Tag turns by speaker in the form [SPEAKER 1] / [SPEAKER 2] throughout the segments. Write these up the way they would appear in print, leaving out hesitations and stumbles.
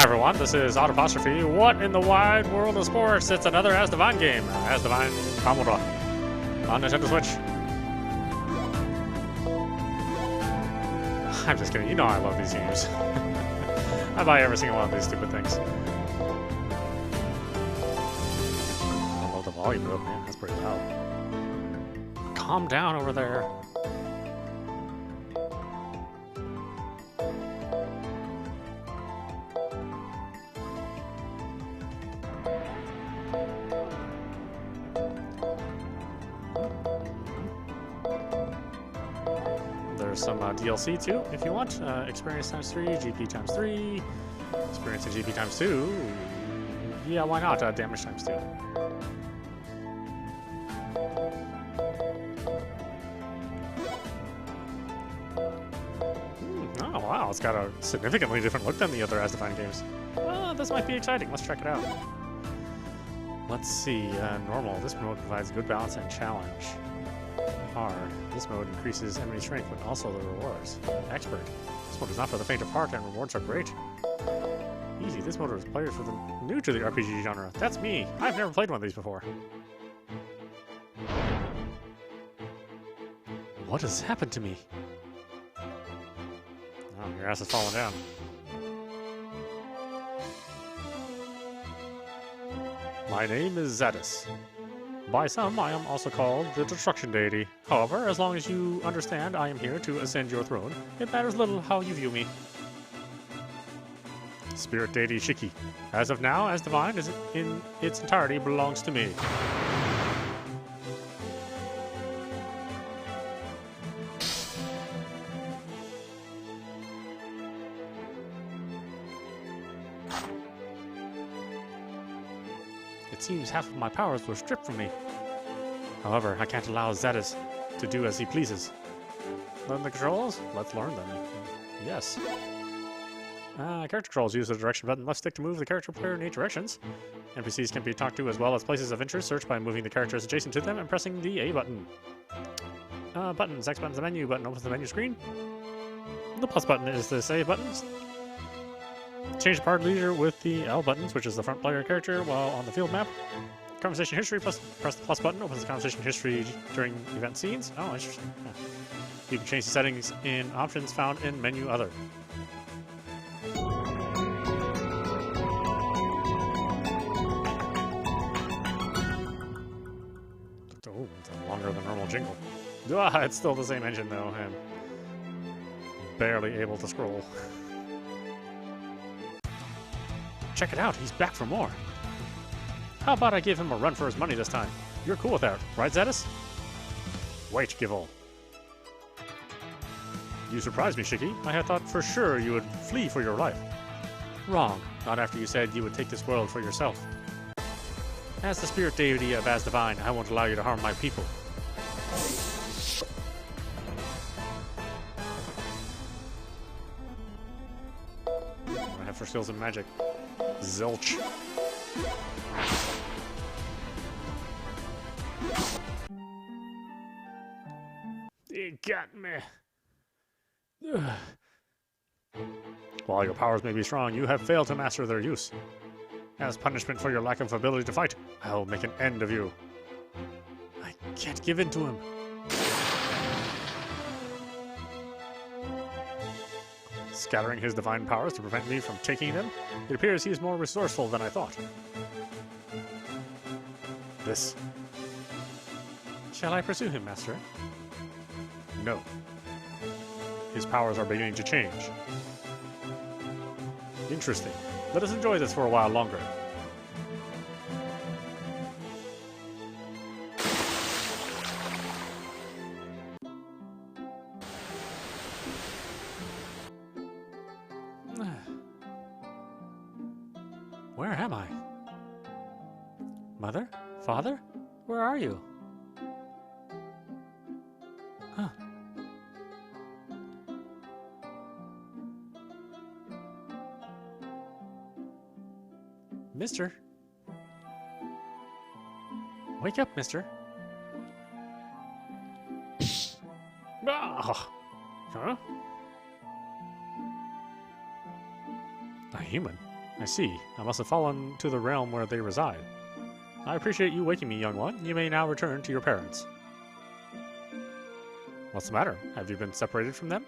[SPEAKER 1] everyone, this is Audapostrophe. What in the wide world of sports? It's another Asdivine game. Asdivine Kamura on Nintendo Switch. I'm just kidding. You know I love these games. I buy every single one of these stupid things. I love the volume of it, man. That's pretty loud. Calm down over there. There's some DLC too, if you want. Experience times 3, GP times 3, experience and GP times 2. Yeah, why not? Damage times 2. Oh wow, it's got a significantly different look than the other Asdivine games. Well, this might be exciting. Let's check it out. Let's see. Normal. This mode provides good balance and challenge. Hard. This mode increases enemy strength, but also the rewards. Expert. This mode is not for the faint of heart, and rewards are great. Easy. This mode is players for the new to the RPG genre. That's me. I've never played one of these before. What has happened to me? Oh, your ass is falling down. My name is Zaddes. By some, I am also called the Destruction Deity. However, as long as you understand I am here to ascend your throne, it matters little how you view me. Spirit Deity Shiki. As of now, Asdivine is in its entirety belongs to me. It seems half of my powers were stripped from me. However, I can't allow Zaddes to do as he pleases. Learn the controls? Let's learn them. Yes. Character controls. Use the direction button left stick to move the character player in 8 directions. NPCs can be talked to as well as places of interest. Search by moving the characters adjacent to them and pressing the A button. Buttons. X button is the menu button. Opens the menu screen. The plus button is the save buttons. Change the party leader with the L buttons, which is the front player character, while on the field map. Conversation history, press the plus button, opens the conversation history during event scenes. Oh, interesting. You can change the settings in options found in menu other. Oh, it's longer than normal jingle. Ah, it's still the same engine though, and barely able to scroll. Check it out, he's back for more. How about I give him a run for his money this time? You're cool with that, right, Zaddes? Wait, Givol. You surprised me, Shiki. I had thought for sure you would flee for your life. Wrong. Not after you said you would take this world for yourself. As the Spirit Deity of Asdivine, I won't allow you to harm my people. What do I have for skills in magic? Zilch. It got me. While your powers may be strong, you have failed to master their use. As punishment for your lack of ability to fight, I will make an end of you. I can't give in to him. Scattering his divine powers to prevent me from taking them, it appears he is more resourceful than I thought. This. Shall I pursue him, Master? No. His powers are beginning to change. Interesting. Let us enjoy this for a while longer. Where am I? Mother? Father? Where are you? Huh. Mister? Wake up, mister. Ah! Huh? A human? I see. I must have fallen to the realm where they reside. I appreciate you waking me, young one. You may now return to your parents. What's the matter? Have you been separated from them?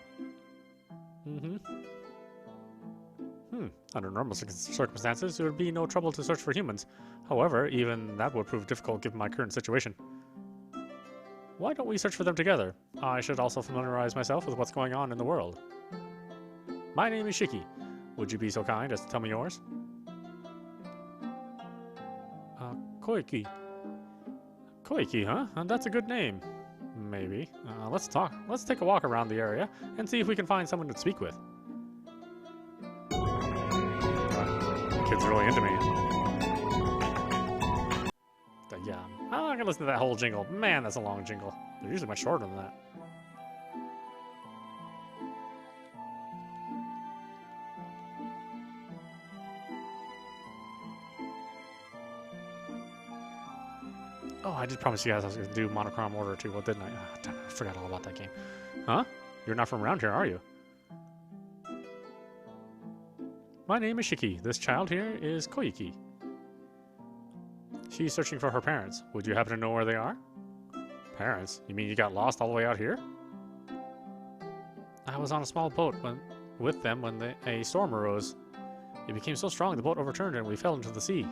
[SPEAKER 1] Under normal circumstances, it would be no trouble to search for humans. However, even that would prove difficult given my current situation. Why don't we search for them together? I should also familiarize myself with what's going on in the world. My name is Shiki. Would you be so kind as to tell me yours? Koiki. Koiki, huh? That's a good name. Maybe. Let's talk. Let's take a walk around the area and see if we can find someone to speak with. Kid's really into me. Yeah, I'm not gonna listen to that whole jingle. Man, that's a long jingle. They're usually much shorter than that. Oh, I did promise you guys I was going to do monochrome order too. Well, didn't I? Oh, damn, I forgot all about that game. Huh? You're not from around here, are you? My name is Shiki. This child here is Koiki. She's searching for her parents. Would you happen to know where they are? Parents? You mean you got lost all the way out here? I was on a small boat with them when a storm arose. It became so strong the boat overturned and we fell into the sea.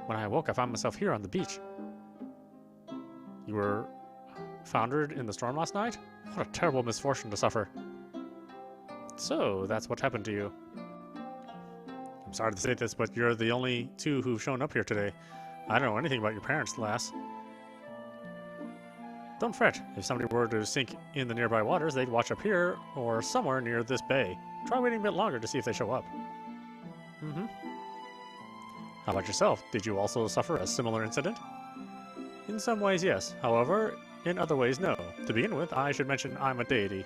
[SPEAKER 1] When I awoke, I found myself here on the beach. You were foundered in the storm last night? What a terrible misfortune to suffer. So, that's what happened to you. I'm sorry to say this, but you're the only two who've shown up here today. I don't know anything about your parents, lass. Don't fret. If somebody were to sink in the nearby waters, they'd wash up here or somewhere near this bay. Try waiting a bit longer to see if they show up. How about yourself? Did you also suffer a similar incident? In some ways, yes. However, in other ways, no. To begin with, I should mention I'm a deity.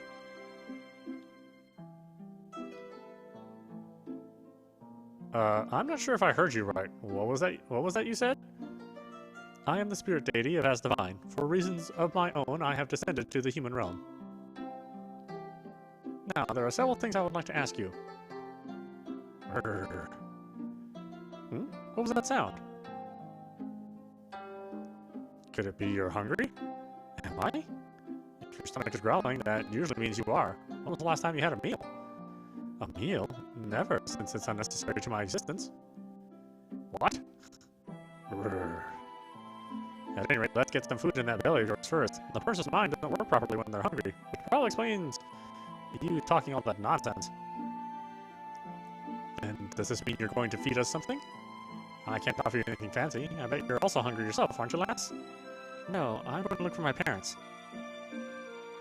[SPEAKER 1] I'm not sure if I heard you right. What was that you said? I am the Spirit Deity of Asdivine. For reasons of my own, I have descended to the human realm. Now, there are several things I would like to ask you. What was that sound? Could it be you're hungry? Am I? If your stomach is growling, that usually means you are. When was the last time you had a meal? A meal? Never, since it's unnecessary to my existence. What? At any rate, let's get some food in that belly of yours first. The person's mind doesn't work properly when they're hungry, which probably explains you talking all that nonsense. And does this mean you're going to feed us something? I can't offer you anything fancy. I bet you're also hungry yourself, aren't you, lass? No, I'm going to look for my parents.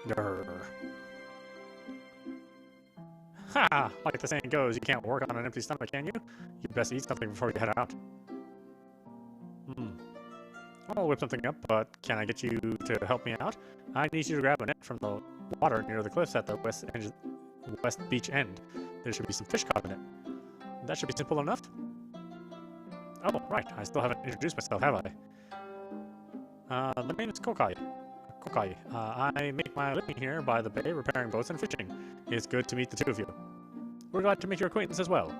[SPEAKER 1] Grr. Ha! Like the saying goes, you can't work on an empty stomach, can you? You best eat something before you head out. I'll whip something up, but can I get you to help me out? I need you to grab a net from the water near the cliffs at the west beach end. There should be some fish caught in it. That should be simple enough. Oh, right. I still haven't introduced myself, have I? The name is Kokai. I make my living here by the bay, repairing boats and fishing. It's good to meet the two of you. We're glad to make your acquaintance as well.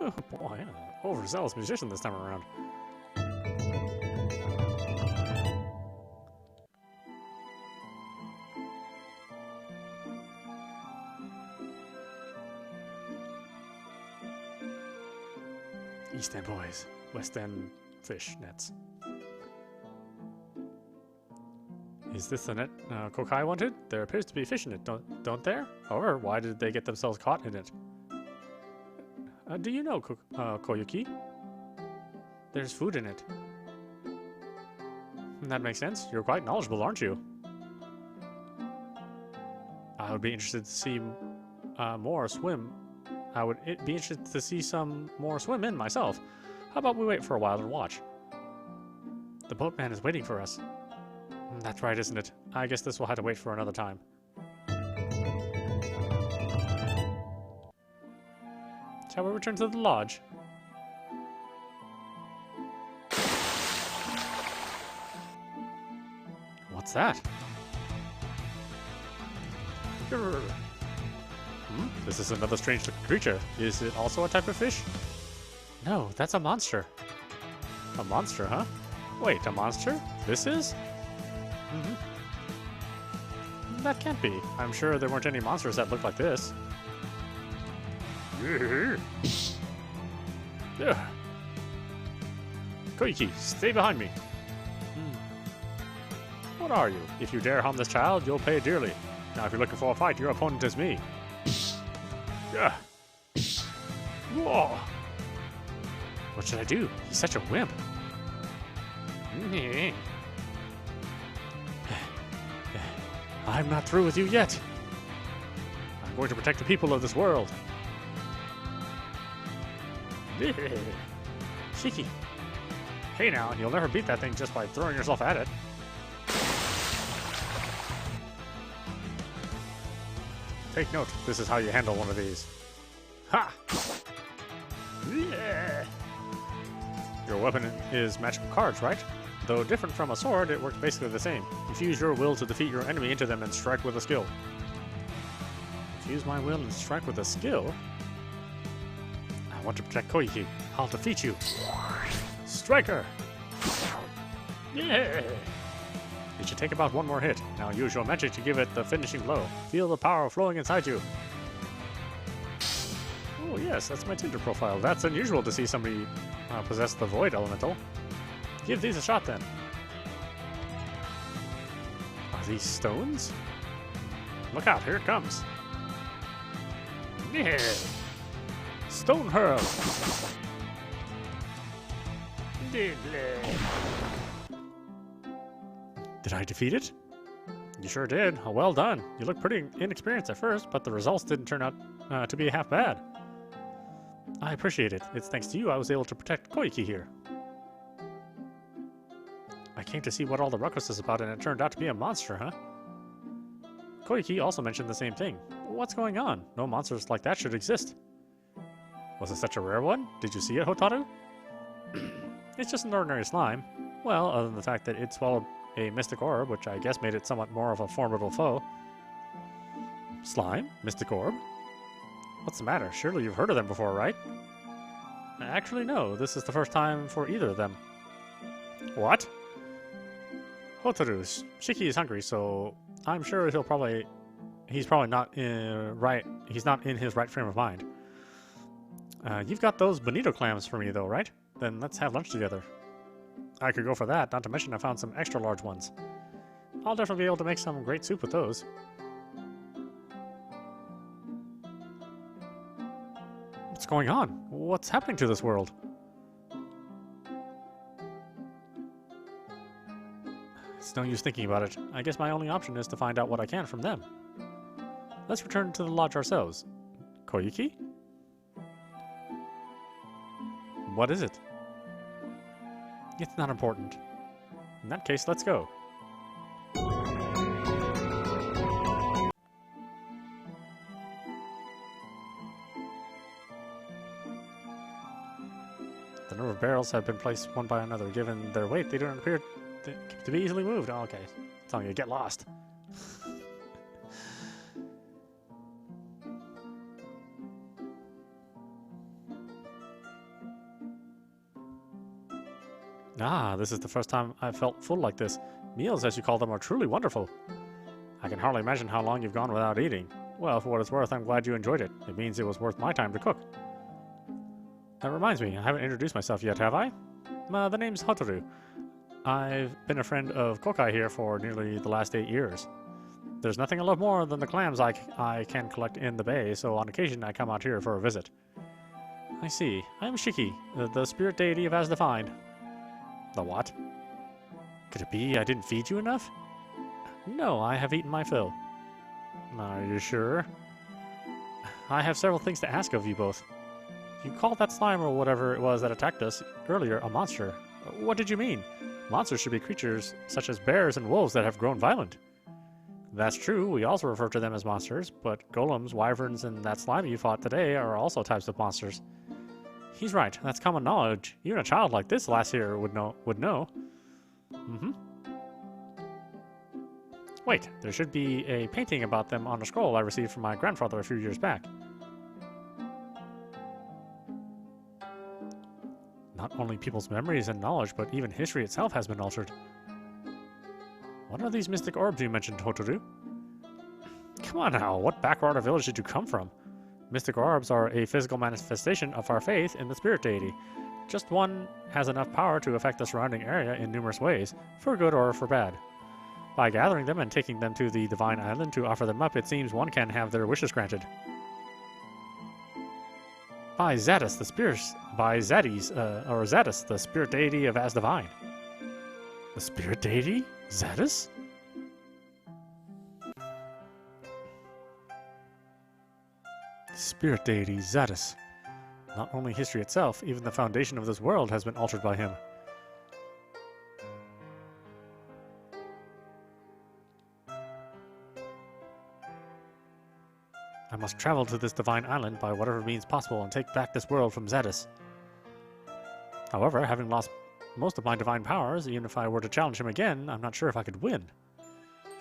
[SPEAKER 1] Oh boy, an overzealous musician this time around. East End boys, West End fish nets. Is this the net Kokai wanted? There appears to be fish in it, don't there? However, why did they get themselves caught in it? Do you know, Koyuki? There's food in it. That makes sense. You're quite knowledgeable, aren't you? I would be interested to see more swim. I would be interested to see some more swim in myself. How about we wait for a while and watch? The boatman is waiting for us. That's right, isn't it? I guess this will have to wait for another time. Shall we return to the lodge? What What's that? This is another strange looking creature. Is it also a type of fish? No, that's a monster. A monster, huh? Wait, a monster? This is? That can't be. I'm sure there weren't any monsters that looked like this. Koiki, stay behind me. What are you? If you dare harm this child, you'll pay dearly. Now, if you're looking for a fight, your opponent is me. Whoa. What should I do? He's such a wimp. I'm not through with you yet. I'm going to protect the people of this world. Shiki. Hey now, you'll never beat that thing just by throwing yourself at it. Take note, this is how you handle one of these. Ha! Your weapon is magical cards, right? Though different from a sword, it works basically the same. Infuse your will to defeat your enemy into them and strike with a skill. Infuse my will and strike with a skill? I want to protect Koiki. I'll defeat you. Striker! Yeah! It should take about one more hit. Now use your magic to give it the finishing blow. Feel the power flowing inside you. Oh yes, that's my Tinder profile. That's unusual to see somebody possess the Void Elemental. Give these a shot then. Are these stones? Look out, here it comes. Yeah. Stone hurl. Did I defeat it? You sure did. Oh, well done. You look pretty inexperienced at first, but the results didn't turn out to be half bad. I appreciate it. It's thanks to you I was able to protect Koiki here. I came to see what all the ruckus is about, and it turned out to be a monster, huh? Koiki also mentioned the same thing. What's going on? No monsters like that should exist. Was it such a rare one? Did you see it, Hotaru? It's just an ordinary slime. Well, other than the fact that it swallowed a Mystic Orb, which I guess made it somewhat more of a formidable foe. Slime? Mystic Orb? What's the matter? Surely you've heard of them before, right? Actually, no. This is the first time for either of them. What? Hotaru, Shiki is hungry, so I'm sure he's probably not he's not in his right frame of mind. You've got those bonito clams for me though, right? Then let's have lunch together. I could go for that, not to mention I found some extra large ones. I'll definitely be able to make some great soup with those. What's going on? What's happening to this world? It's no use thinking about it. I guess my only option is to find out what I can from them. Let's return to the lodge ourselves. Koiki? What is it? It's not important. In that case, let's go. The number of barrels have been placed one by another. Given their weight, they don't appear to be easily moved. Oh, okay. It's telling you to get lost. Ah, this is the first time I've felt full like this. Meals, as you call them, are truly wonderful. I can hardly imagine how long you've gone without eating. Well, for what it's worth, I'm glad you enjoyed it. It means it was worth my time to cook. That reminds me, I haven't introduced myself yet, have I? The name's Hotaru. I've been a friend of Kokai here for nearly the last 8 years. There's nothing I love more than the clams I can collect in the bay, so on occasion I come out here for a visit. I see. I'm Shiki, the Spirit Deity of Asdivine. The what? Could it be I didn't feed you enough? No, I have eaten my fill. Are you sure? I have several things to ask of you both. You called that slime or whatever it was that attacked us earlier a monster. What did you mean? Monsters should be creatures such as bears and wolves that have grown violent. That's true, we also refer to them as monsters, but golems, wyverns, and that slime you fought today are also types of monsters. He's right, that's common knowledge. Even a child like this last year would know. Mm-hmm. Wait, there should be a painting about them on a scroll I received from my grandfather a few years back. Not only people's memories and knowledge, but even history itself has been altered. What are these mystic orbs you mentioned, Hotaru? Come on now, what backwater village did you come from? Mystic orbs are a physical manifestation of our faith in the Spirit Deity. Just one has enough power to affect the surrounding area in numerous ways, for good or for bad. By gathering them and taking them to the Divine Island to offer them up, it seems one can have their wishes granted. By Zaddes, the Zaddes, the Spirit Deity of Asdivine. The Spirit Deity? Zaddes? Spirit Deity, Zaddes. Not only history itself, even the foundation of this world has been altered by him. I must travel to this divine island by whatever means possible and take back this world from Zaddes. However, having lost most of my divine powers, even if I were to challenge him again, I'm not sure if I could win.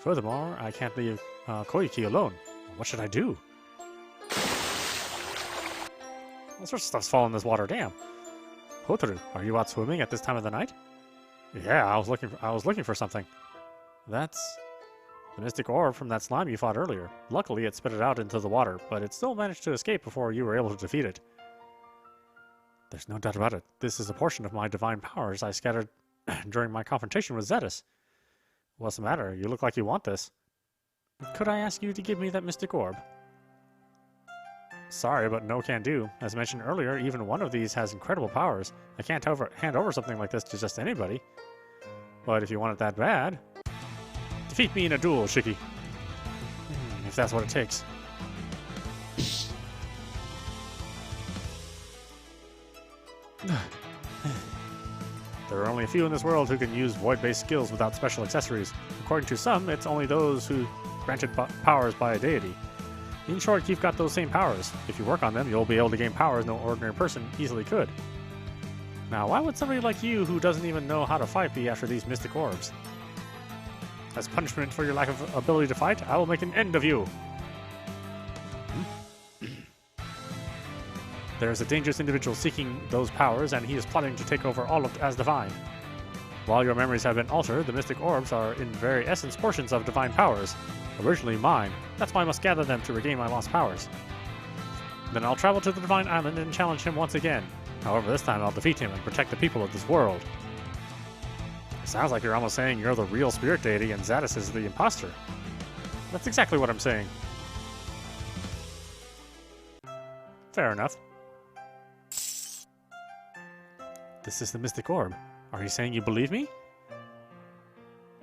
[SPEAKER 1] Furthermore, I can't leave Koiki alone. What should I do? All sorts of stuff's falling in this water. Damn. Hotaru, are you out swimming at this time of the night? Yeah, I was looking for something. That's the mystic orb from that slime you fought earlier. Luckily, it spit it out into the water, but it still managed to escape before you were able to defeat it. There's no doubt about it. This is a portion of my divine powers I scattered during my confrontation with Zaddes. What's the matter? You look like you want this. Could I ask you to give me that mystic orb? Sorry, but no can do. As mentioned earlier, even one of these has incredible powers. I can't hand over something like this to just anybody. But if you want it that bad, defeat me in a duel, Shiki. If that's what it takes. There are only a few in this world who can use void-based skills without special accessories. According to some, it's only those who granted powers by a deity. In short, you've got those same powers. If you work on them, you'll be able to gain powers no ordinary person easily could. Now, why would somebody like you, who doesn't even know how to fight, be after these mystic orbs? As punishment for your lack of ability to fight, I will make an end of you. There is a dangerous individual seeking those powers, and he is plotting to take over all of Asdivine. While your memories have been altered, the mystic orbs are in very essence portions of divine powers. Originally mine. That's why I must gather them to regain my lost powers. Then I'll travel to the Divine Island and challenge him once again. However, this time I'll defeat him and protect the people of this world. It sounds like you're almost saying you're the real Spirit Deity and Zaddes is the imposter. That's exactly what I'm saying. Fair enough. This is the Mystic Orb. Are you saying you believe me?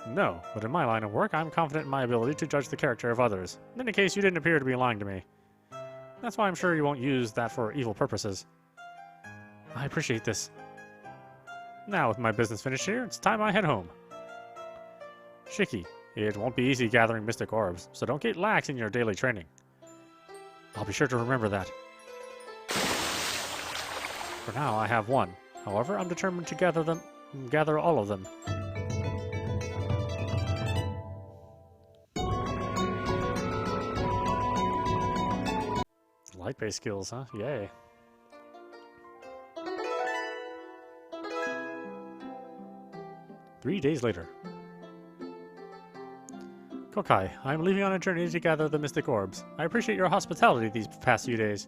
[SPEAKER 1] No, but in my line of work, I'm confident in my ability to judge the character of others. In any case, you didn't appear to be lying to me. That's why I'm sure you won't use that for evil purposes. I appreciate this. Now, with my business finished here, it's time I head home. Shiki, it won't be easy gathering mystic orbs, so don't get lax in your daily training. I'll be sure to remember that. For now, I have one. However, I'm determined to gather all of them. Light-based skills, huh? Yay. Three days later. Kokai, I'm leaving on a journey to gather the mystic orbs. I appreciate your hospitality these past few days.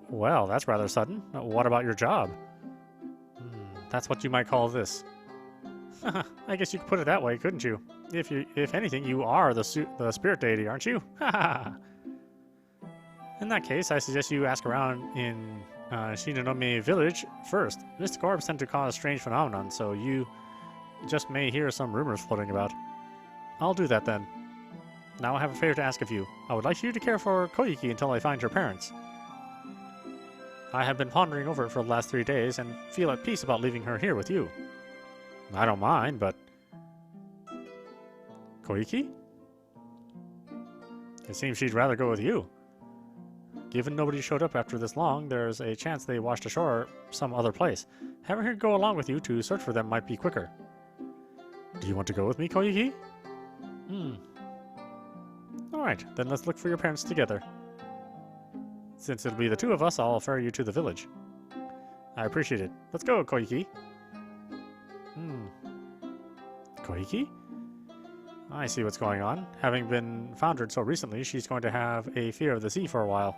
[SPEAKER 1] Well, that's rather sudden. What about your job? That's what you might call this. I guess you could put it that way, couldn't you? If anything, you are the Spirit Deity, aren't you? In that case, I suggest you ask around in Shinonome village first. Mystic orbs tend to cause strange phenomenon, so you just may hear some rumors floating about. I'll do that then. Now I have a favor to ask of you. I would like you to care for Koiki until I find her parents. I have been pondering over it for the last 3 days and feel at peace about leaving her here with you. I don't mind, but... Koiki? It seems she'd rather go with you. Given nobody showed up after this long, there's a chance they washed ashore some other place. Having her go along with you to search for them might be quicker. Do you want to go with me, Koiki? Alright, then let's look for your parents together. Since it'll be the two of us, I'll ferry you to the village. I appreciate it. Let's go, Koiki. Koiki? I see what's going on. Having been foundered so recently, she's going to have a fear of the sea for a while.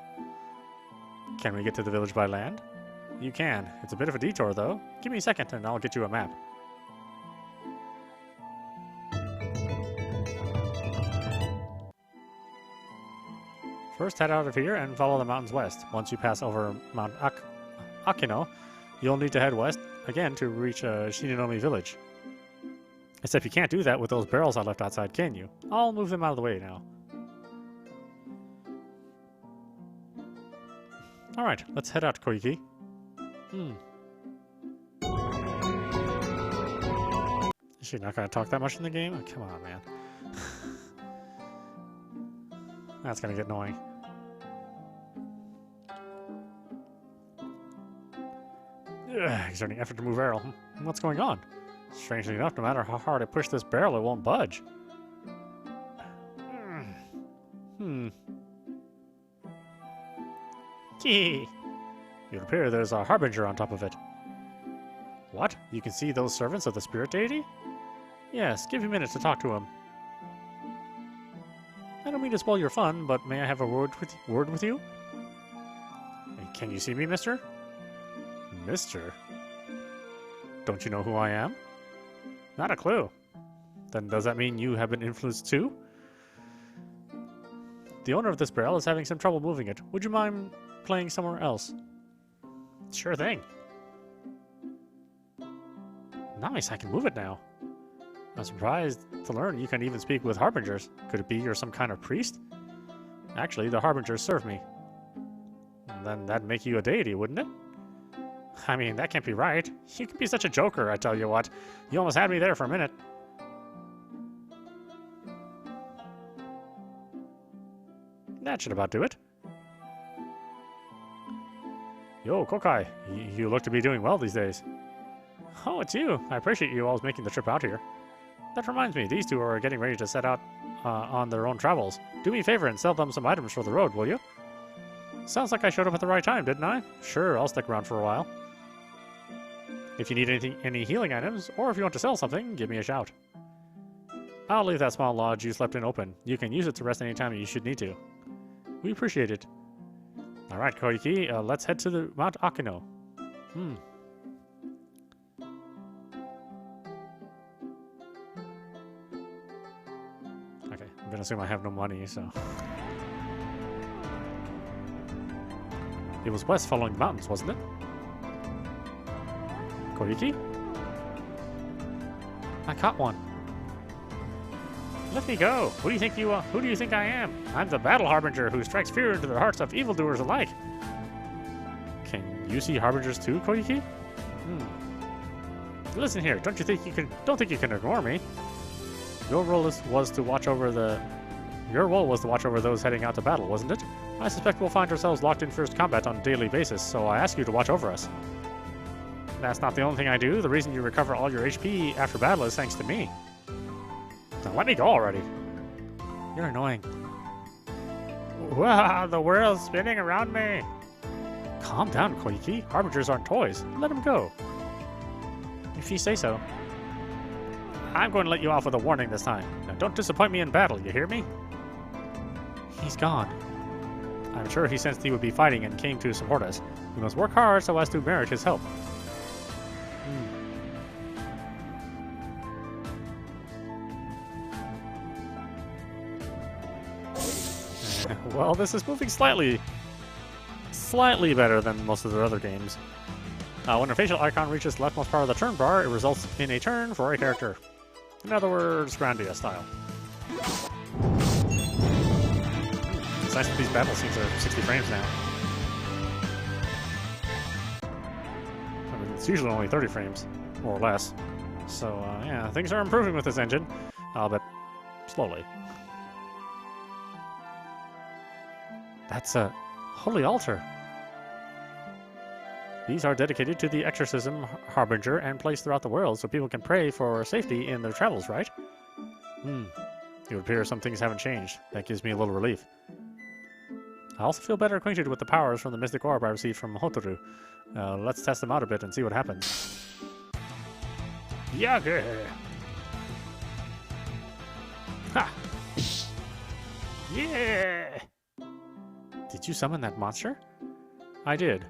[SPEAKER 1] Can we get to the village by land? You can. It's a bit of a detour, though. Give me a second and I'll get you a map. First, head out of here and follow the mountains west. Once you pass over Mount Akino, you'll need to head west again to reach Shinanomi village. Except you can't do that with those barrels I left outside, can you? I'll move them out of the way now. Alright, let's head out, Koiki. Is she not going to talk that much in the game? Oh, come on, man. That's going to get annoying. Exerting effort to move barrel. What's going on? Strangely enough, no matter how hard I push this barrel, it won't budge. Gee. It would appear there's a Harbinger on top of it. What? You can see those servants of the Spirit Deity? Yes, give me a minute to talk to him. I don't mean to spoil your fun, but may I have a word with you? Can you see me, mister? Mister? Don't you know who I am? Not a clue. Then does that mean you have been influenced too? The owner of this barrel is having some trouble moving it. Would you mind playing somewhere else? Sure thing. Nice, I can move it now. I'm surprised to learn you can even speak with Harbingers. Could it be you're some kind of priest? Actually, the Harbingers serve me. Then that'd make you a deity, wouldn't it? I mean, that can't be right. You can be such a joker, I tell you what. You almost had me there for a minute. That should about do it. Yo, Kokai, you look to be doing well these days. Oh, it's you. I appreciate you always making the trip out here. That reminds me, these two are getting ready to set out on their own travels. Do me a favor and sell them some items for the road, will you? Sounds like I showed up at the right time, didn't I? Sure, I'll stick around for a while. If you need any healing items, or if you want to sell something, give me a shout. I'll leave that small lodge you slept in open. You can use it to rest any time you should need to. We appreciate it. Alright, Koiki, let's head to the Mount Akino. Okay, I'm gonna assume I have no money, so... It was west following the mountains, wasn't it? Koiki? I caught one. Let me go. Who do you think I am? I'm the battle harbinger who strikes fear into the hearts of evildoers alike. Can you see harbingers too, Koiki? Listen here, don't think you can ignore me. Your role was to watch over those heading out to battle, wasn't it? I suspect we'll find ourselves locked in fierce combat on a daily basis, so I ask you to watch over us. That's not the only thing I do. The reason you recover all your HP after battle is thanks to me. Now let me go already. You're annoying. Wow, the world's spinning around me. Calm down, Koiki. Harbingers aren't toys. Let him go. If you say so. I'm going to let you off with a warning this time. Now don't disappoint me in battle, you hear me? He's gone. I'm sure he sensed he would be fighting and came to support us. We must work hard so as to merit his help. Well, this is moving slightly better than most of the other games. When a facial icon reaches the leftmost part of the turn bar, it results in a turn for a character. In other words, Grandia style. It's nice that these battle scenes are 60 frames now. I mean, it's usually only 30 frames, more or less. So, yeah, things are improving with this engine, albeit slowly. That's a holy altar. These are dedicated to the exorcism harbinger and placed throughout the world so people can pray for safety in their travels, right? It It would appear some things haven't changed. That gives me a little relief. I also feel better acquainted with the powers from the Mystic Orb I received from Hotaru. Let's test them out a bit and see what happens. Yagger! Ha! Yeah! Did you summon that monster? I did.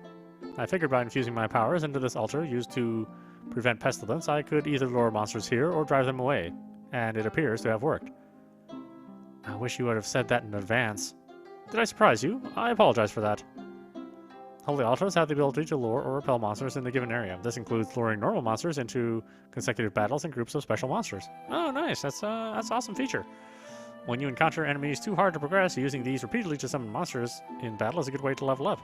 [SPEAKER 1] I figured by infusing my powers into this altar used to prevent pestilence, I could either lure monsters here or drive them away, and it appears to have worked. I wish you would have said that in advance. Did I surprise you? I apologize for that. Holy altars have the ability to lure or repel monsters in a given area. This includes luring normal monsters into consecutive battles and groups of special monsters. Oh, nice. That's an awesome feature. When you encounter enemies too hard to progress, using these repeatedly to summon monsters in battle is a good way to level up.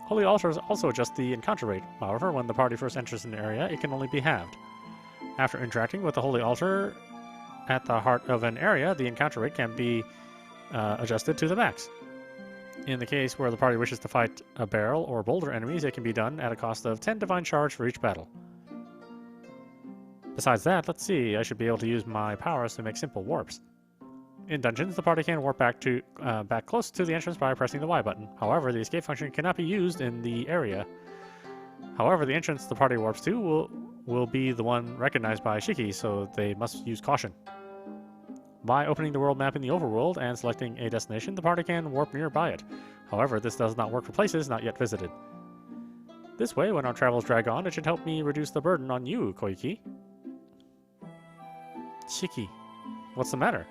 [SPEAKER 1] Holy altars also adjust the encounter rate. However, when the party first enters an area, it can only be halved. After interacting with the holy altar at the heart of an area, the encounter rate can be adjusted to the max. In the case where the party wishes to fight a barrel or boulder enemies, it can be done at a cost of 10 divine charge for each battle. Besides that, let's see, I should be able to use my powers to make simple warps. In dungeons, the party can warp back close to the entrance by pressing the Y button. However, the escape function cannot be used in the area. However, the entrance the party warps to will be the one recognized by Shiki, so they must use caution. By opening the world map in the overworld and selecting a destination, the party can warp nearby it. However, this does not work for places not yet visited. This way, when our travels drag on, it should help me reduce the burden on you, Koiki. Shiki, what's the matter?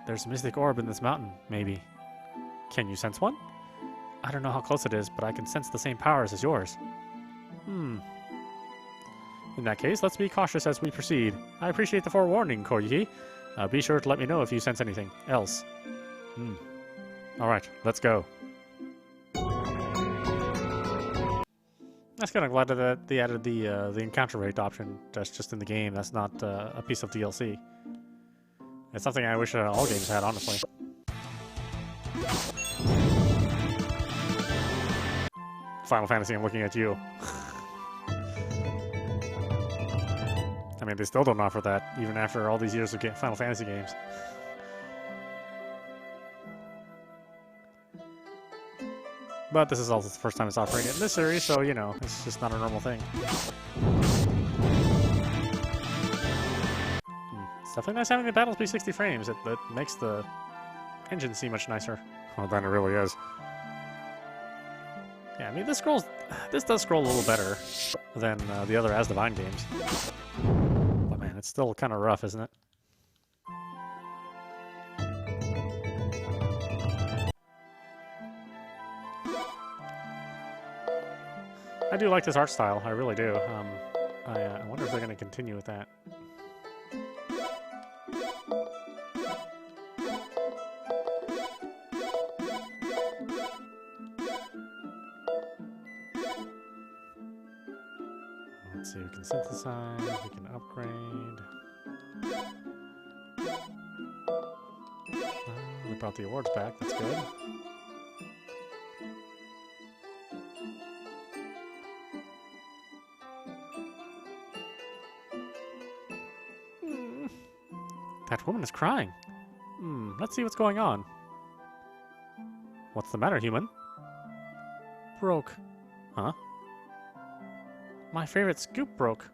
[SPEAKER 1] There's a Mystic Orb in this mountain, maybe. Can you sense one? I don't know how close it is, but I can sense the same powers as yours. In that case, let's be cautious as we proceed. I appreciate the forewarning, Koiki. Be sure to let me know if you sense anything else. Alright, let's go. That's kind of glad that they added the encounter rate option that's just in the game. That's not a piece of DLC. It's something I wish all games had, honestly. Final Fantasy, I'm looking at you. I mean, they still don't offer that, even after all these years of Final Fantasy games. But this is also the first time it's offering it in this series, so, you know, it's just not a normal thing. It's definitely nice having the battles be 60 frames. It makes the engine seem much nicer. Well, then it really is. Yeah, I mean, this does scroll a little better than the other Asdivine games. But man, it's still kind of rough, isn't it? I do like this art style, I really do. I wonder if they're going to continue with that. Let's see, we can synthesize, we can upgrade. We brought the awards back, that's good. That woman is crying. Let's see what's going on. What's the matter, human? Broke. Huh? My favorite scoop broke.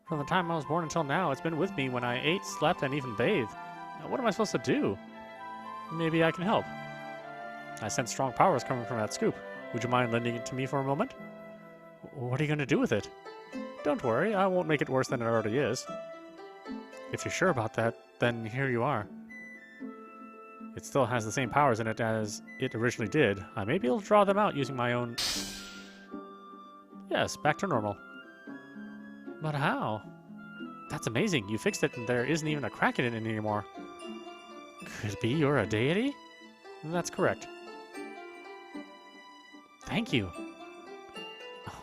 [SPEAKER 1] From the time I was born until now, it's been with me when I ate, slept, and even bathed. Now, what am I supposed to do? Maybe I can help. I sense strong powers coming from that scoop. Would you mind lending it to me for a moment? What are you going to do with it? Don't worry, I won't make it worse than it already is. If you're sure about that, then here you are. It still has the same powers in it as it originally did. I may be able to draw them out using my own... Yes, back to normal. But how? That's amazing. You fixed it and there isn't even a crack in it anymore. Could it be you're a deity? That's correct. Thank you.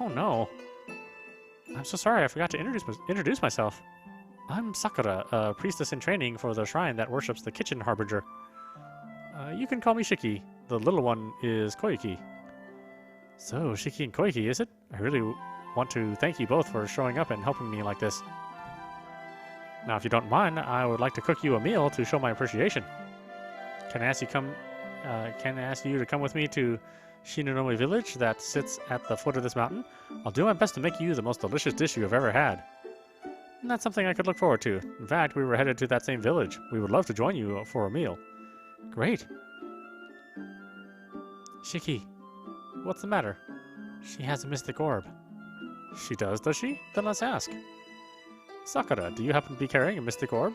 [SPEAKER 1] Oh no. I'm so sorry, I forgot to introduce myself. I'm Sakura, a priestess in training for the shrine that worships the kitchen harbinger. You can call me Shiki. The little one is Koiki. So, Shiki and Koiki, is it? I really want to thank you both for showing up and helping me like this. Now, if you don't mind, I would like to cook you a meal to show my appreciation. Can I ask you to come with me to Shinonome Village that sits at the foot of this mountain? I'll do my best to make you the most delicious dish you have ever had. And that's something I could look forward to. In fact, we were headed to that same village. We would love to join you for a meal. Great. Shiki, what's the matter? She has a mystic orb. She does she? Then let's ask. Sakura, do you happen to be carrying a mystic orb?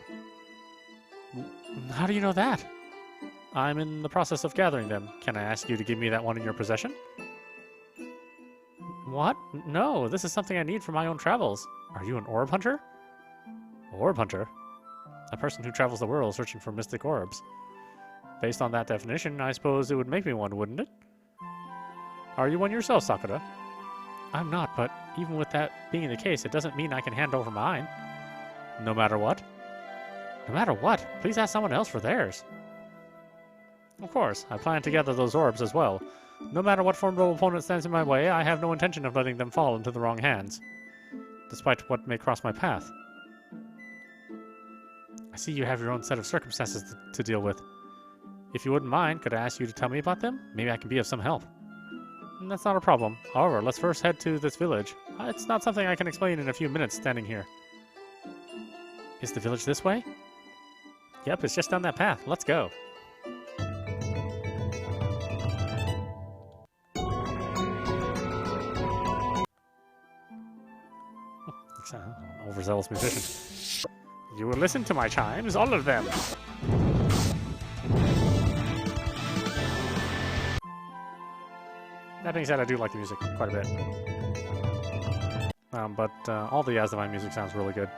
[SPEAKER 1] How do you know that? I'm in the process of gathering them. Can I ask you to give me that one in your possession? What? No, this is something I need for my own travels. Are you an orb hunter? Orb hunter? A person who travels the world searching for mystic orbs. Based on that definition, I suppose it would make me one, wouldn't it? Are you one yourself, Sakura? I'm not, but even with that being the case, it doesn't mean I can hand over mine. No matter what? No matter what? Please ask someone else for theirs. Of course, I plan to gather those orbs as well. No matter what formidable opponent stands in my way, I have no intention of letting them fall into the wrong hands, despite what may cross my path. I see you have your own set of circumstances to deal with. If you wouldn't mind, could I ask you to tell me about them? Maybe I can be of some help. That's not a problem. However, let's first head to this village. It's not something I can explain in a few minutes standing here. Is the village this way? Yep, it's just down that path. Let's go. Overzealous musician. You will listen to my chimes, all of them. That being said, I do like the music quite a bit. But all the Asdivine music sounds really good.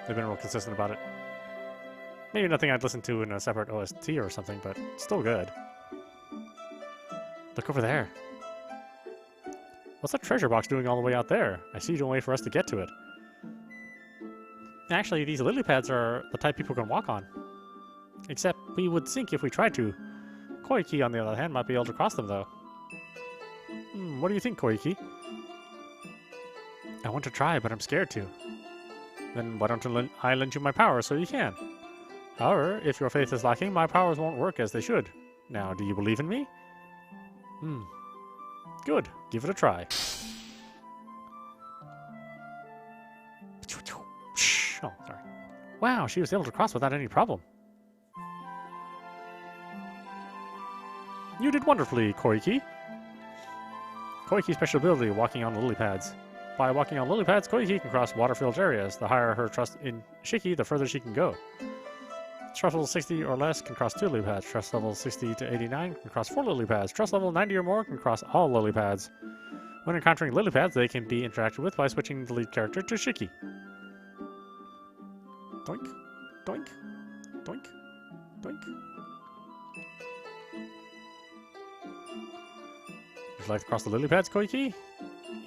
[SPEAKER 1] They've been real consistent about it. Maybe nothing I'd listen to in a separate OST or something, but still good. Look over there. What's that treasure box doing all the way out there? I see no way for us to get to it. Actually, these lily pads are the type people can walk on. Except we would sink if we tried to. Koiki, on the other hand, might be able to cross them, though. What do you think, Koiki? I want to try, but I'm scared to. Then why don't I lend you my power so you can? However, if your faith is lacking, my powers won't work as they should. Now, do you believe in me? Good. Give it a try. Oh, sorry. Wow, she was able to cross without any problem. You did wonderfully, Koiki. Koiki's special ability, walking on the lily pads. By walking on lily pads, Koiki can cross water-filled areas. The higher her trust in Shiki, the further she can go. Trust level 60 or less can cross 2 lily pads. Trust level 60 to 89 can cross 4 lily pads. Trust level 90 or more can cross all lily pads. When encountering lily pads, they can be interacted with by switching the lead character to Shiki. Doink, doink, doink, doink. Would you like to cross the lily pads, Koiki?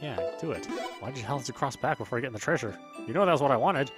[SPEAKER 1] Yeah, do it. Why'd you tell us to cross back before getting the treasure? You know that was what I wanted.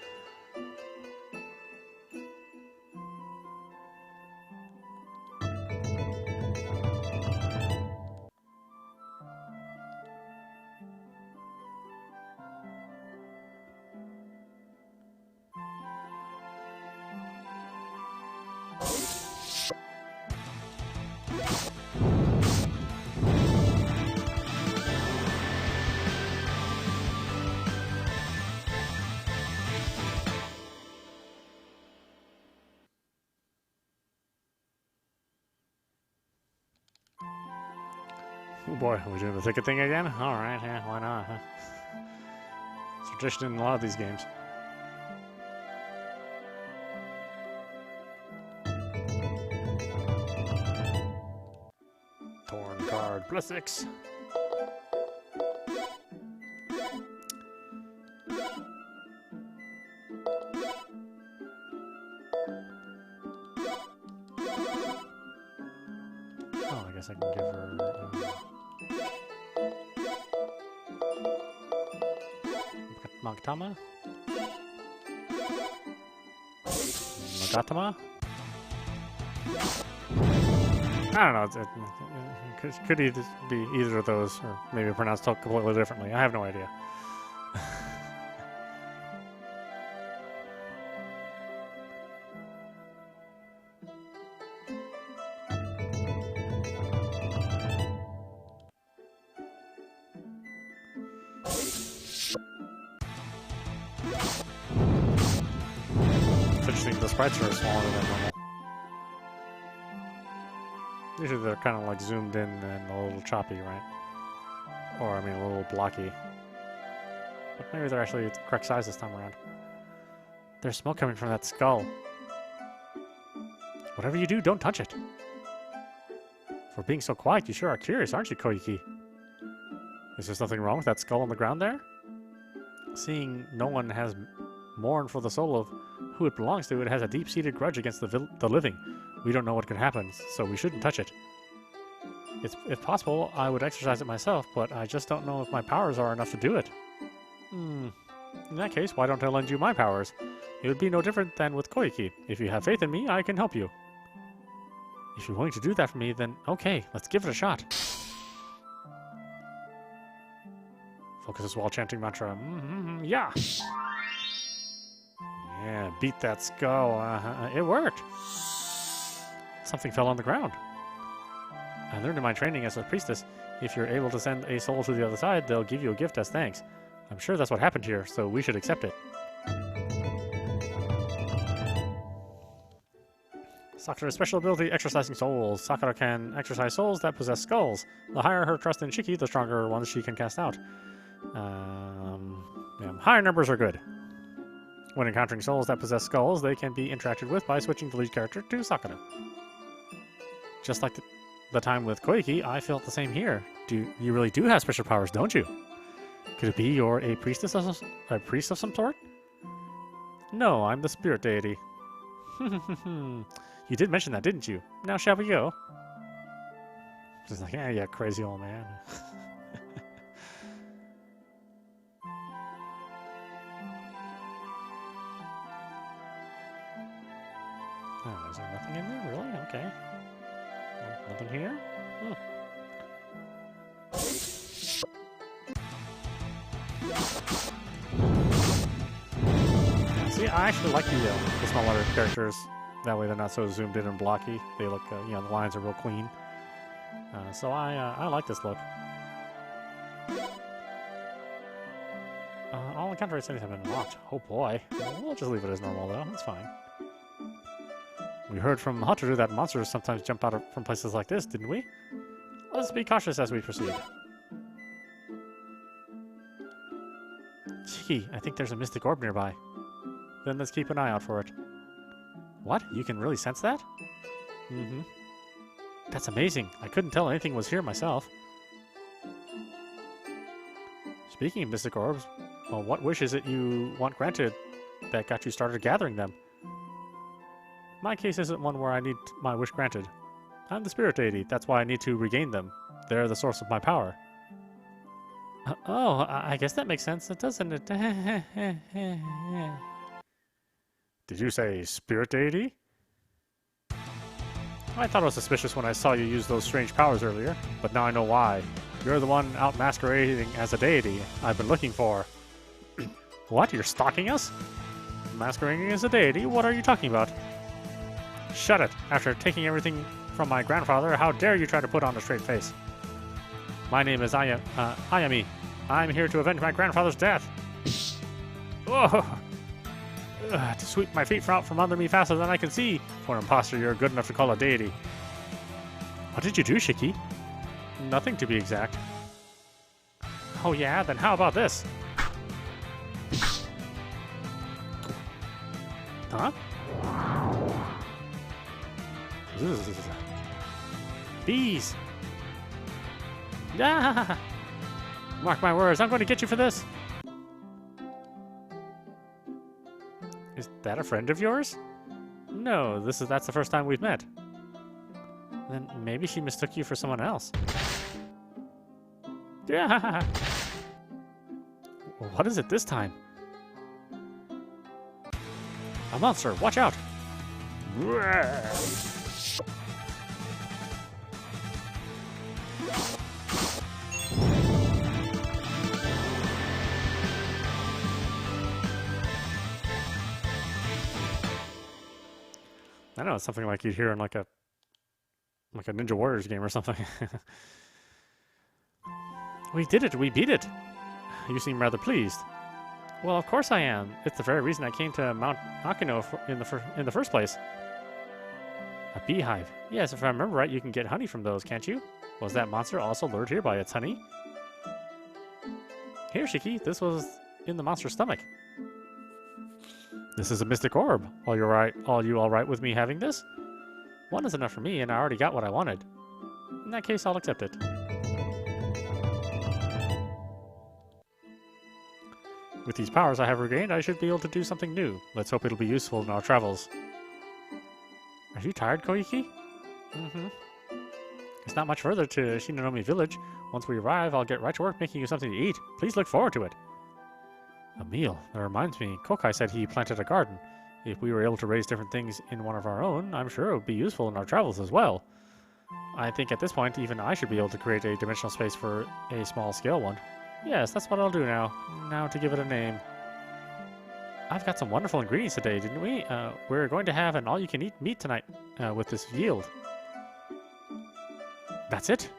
[SPEAKER 1] Oh boy, are we doing the ticket thing again? Alright, yeah, why not, huh? It's tradition in a lot of these games. Torn card, +6. Oh, I guess I can give her... Magtama? Magatama? I don't know. It could either be either of those, or maybe pronounced completely differently. I have no idea. interesting. The sprites are smaller than normal. Usually they're kind of like zoomed in and a little choppy, right? Or, I mean, a little blocky. But maybe they're actually the correct size this time around. There's smoke coming from that skull. Whatever you do, don't touch it. For being so quiet, you sure are curious, aren't you, Koiki? Is there something wrong with that skull on the ground there? Seeing no one has mourned for the soul of who it belongs to, it has a deep-seated grudge against the living. We don't know what could happen, so we shouldn't touch it. If possible, I would exercise it myself, but I just don't know if my powers are enough to do it. In that case, why don't I lend you my powers? It would be no different than with Koiki. If you have faith in me, I can help you. If you're willing to do that for me, then okay, let's give it a shot. Focuses while chanting mantra. Yeah! Yeah, beat that skull. It worked! Something fell on the ground. I learned in my training as a priestess, if you're able to send a soul to the other side, they'll give you a gift as thanks. I'm sure that's what happened here, so we should accept it. Sakura's special ability, exercising souls. Sakura can exercise souls that possess skulls. The higher her trust in Shiki, the stronger ones she can cast out. Higher numbers are good. When encountering souls that possess skulls, they can be interacted with by switching the lead character to Sakura. Just like the time with Koiki, I felt the same here. You really do have special powers, don't you? Could it be you're a priest of some sort? No, I'm the Spirit Deity. You did mention that, didn't you? Now shall we go? Just like, yeah, crazy old man. Oh, is there nothing in there? Really? Okay. Well, nothing here? Yeah, see, I actually like the smaller characters. That way they're not so zoomed in and blocky. They look, the lines are real clean. So I like this look. All encounter settings have been unlocked. Oh boy. We'll just leave it as normal though. That's fine. We heard from Hataru that monsters sometimes jump out from places like this, didn't we? Let's be cautious as we proceed. Shiki, I think there's a Mystic Orb nearby. Then let's keep an eye out for it. What? You can really sense that? That's amazing. I couldn't tell anything was here myself. Speaking of Mystic Orbs, well, what wish is it you want granted that got you started gathering them? My case isn't one where I need my wish granted. I'm the Spirit Deity, that's why I need to regain them. They're the source of my power. I guess that makes sense, doesn't it? Did you say Spirit Deity? I thought it was suspicious when I saw you use those strange powers earlier, but now I know why. You're the one out masquerading as a deity I've been looking for. What? You're stalking us? Masquerading as a deity? What are you talking about? Shut it! After taking everything from my grandfather, how dare you try to put on a straight face? My name is Ayami. I'm here to avenge my grandfather's death. Oh! To sweep my feet out from under me faster than I can see. For an imposter, you're good enough to call a deity. What did you do, Shiki? Nothing, to be exact. Oh yeah? Then how about this? Huh? Bees! Ah! Mark my words, I'm going to get you for this! Is that a friend of yours? No, that's the first time we've met. Then maybe she mistook you for someone else. Yeah! What is it this time? A monster, watch out! I know, it's something like you'd hear in like a Ninja Warriors game or something. We did it! We beat it! You seem rather pleased. Well, of course I am. It's the very reason I came to Mount Akino in the first place. A beehive. Yes, if I remember right, you can get honey from those, can't you? Was that monster also lured here by its honey? Here, Shiki, this was in the monster's stomach. This is a Mystic Orb. All you all right with me having this? One is enough for me, and I already got what I wanted. In that case, I'll accept it. With these powers I have regained, I should be able to do something new. Let's hope it'll be useful in our travels. Are you tired, Koiki? Mm-hmm. It's not much further to Shinanomi Village. Once we arrive, I'll get right to work making you something to eat. Please look forward to it. A meal. That reminds me, Kokai said he planted a garden. If we were able to raise different things in one of our own, I'm sure it would be useful in our travels as well. I think at this point, even I should be able to create a dimensional space for a small-scale one. Yes, that's what I'll do now. Now to give it a name. I've got some wonderful ingredients today, didn't we? We're going to have an all-you-can-eat meat tonight with this yield. That's it?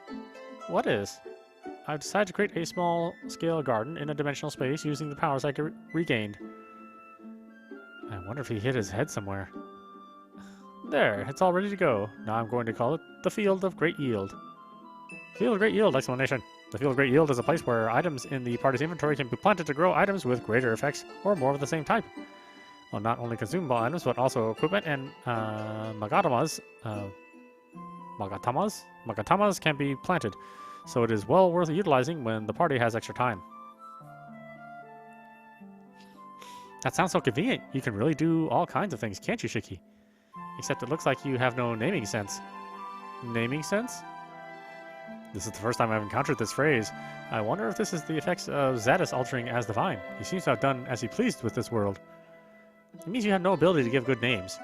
[SPEAKER 1] What is? I've decided to create a small-scale garden in a dimensional space using the powers I regained. I wonder if he hit his head somewhere. There, it's all ready to go. Now I'm going to call it the Field of Great Yield. Field of Great Yield! Explanation. The Field of Great Yield is a place where items in the party's inventory can be planted to grow items with greater effects or more of the same type. Well, not only consumable items, but also equipment and magatamas can be planted, so it is well worth utilizing when the party has extra time. That sounds so convenient. You can really do all kinds of things, can't you, Shiki? Except it looks like you have no naming sense. Naming sense? This is the first time I've encountered this phrase. I wonder if this is the effects of Zaddes altering Asdivine. He seems to have done as he pleased with this world. It means you have no ability to give good names.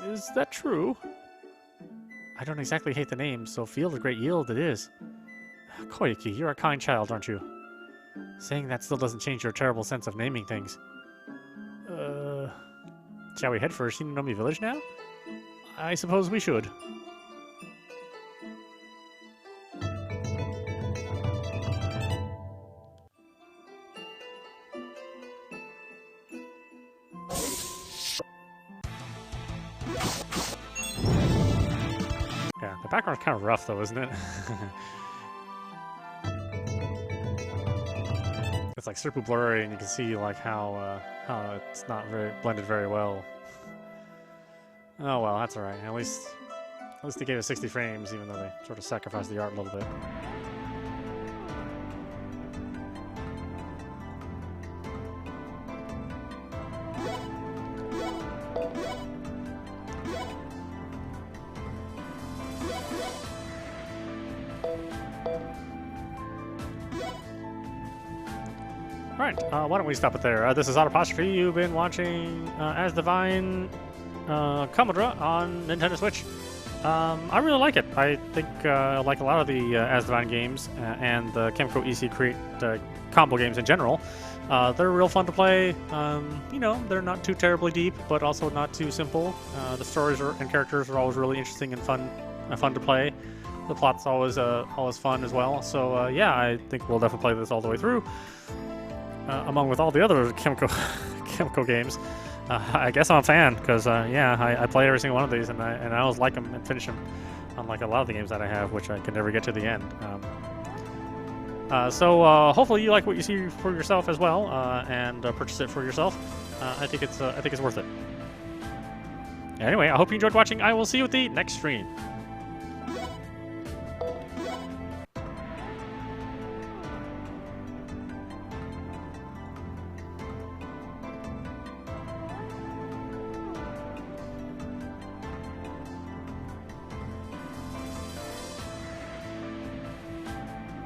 [SPEAKER 1] Is that true? I don't exactly hate the name, so Field of Great Yield it is. Koiki, you're a kind child, aren't you? Saying that still doesn't change your terrible sense of naming things. Shall we head for Shinanomi Village now? I suppose we should. Yeah, the background's kind of rough though, isn't it? It's like super blurry, and you can see like how it's not very blended very well. Oh well, that's all right. At least they gave us 60 frames, even though they sort of sacrificed the art a little bit. Alright, why don't we stop it there? This is audap. You've been watching Asdivine Kamura on Nintendo Switch. I really like it. I think like a lot of the Asdivine games and the Kemco EC Create combo games in general, they're real fun to play. You know, they're not too terribly deep, but also not too simple. The stories and characters are always really interesting and fun to play. The plot's always fun as well. So yeah, I think we'll definitely play this all the way through. Among with all the other Kemco games, I guess I'm a fan because yeah, I play every single one of these, and I always like them and finish them. Unlike a lot of the games that I have, which I can never get to the end. So hopefully you like what you see for yourself as well, and purchase it for yourself. I think it's worth it. Anyway, I hope you enjoyed watching. I will see you at the next stream.